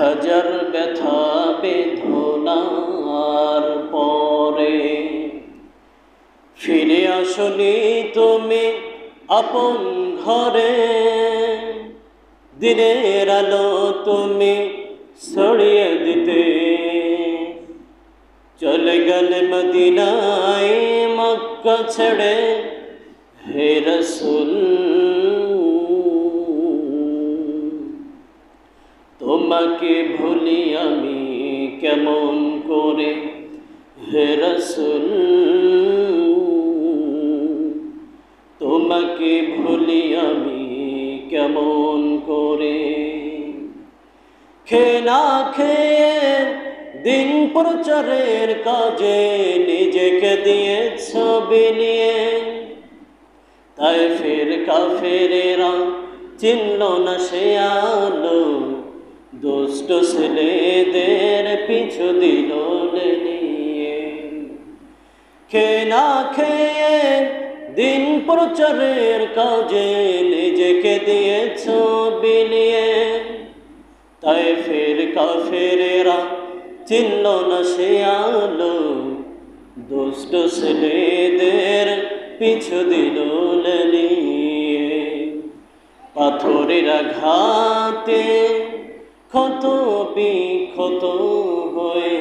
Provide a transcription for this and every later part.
হাজার ব্যথা বেদনার পরে ফিরে আসনি তুমি আপন ঘরে। দিনের আলো তুমি ছড়িয়ে দিতে চলে গেলে মদিনায় মক্কা ছেড়ে। হে রাসূল তোমাকে ভুলি আমি কেমন করে। হে রাসূল তোমাকে ভুলি আমি কেমন করে। খেয়ে না খেয়ে দিন প্রচারের কাজে নিজেকে দিয়েছ বিলিয়ে। তায়েফের কাফেরেরা চিনল না সে আলো, দুষ্ট ছেলেদের পিছু দিল নিয়ে। খেয়ে না খেয়ে দিন প্রচারের কাজে নিজেকে দিয়েছ বিলিয়ে। তায়েফের কাফেরেরা চিনল না সে আলো, দুষ্ট ছেলেদের পিছু দিল নিয়ে। পাথরের আঘাতে ক্ষত বিক্ষত হয়ে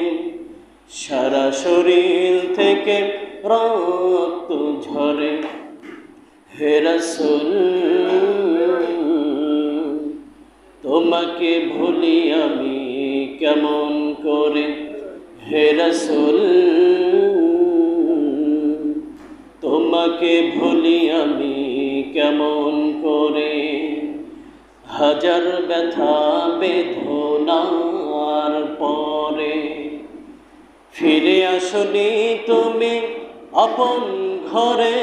সারা শরীর থেকে রক্ত ঝরে। হে রাসূল তোমাকে ভুলি আমি কেমন করে। হে রাসূল তোমাকে ভুলি আমি কেমন করে। হাজার ব্যথা বেদনার পরে ফিরে আসনি তুমি আপন ঘরে।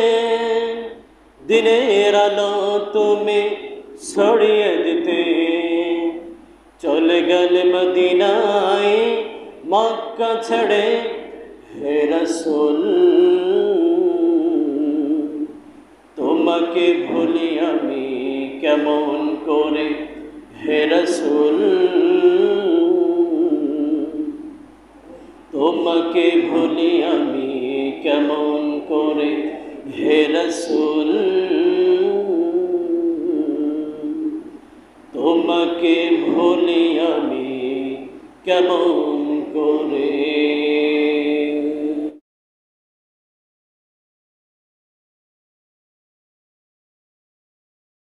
দিনের আলো তুমি ছড়িয়ে দিতে চলে গেলে মদিনায় মক্কা ছেড়ে। হে রাসূল তোমাকে ভুলি আমি কেমন করে। হে রাসূল তোমাকে ভুলি আমি কেমন করে। হে রাসূল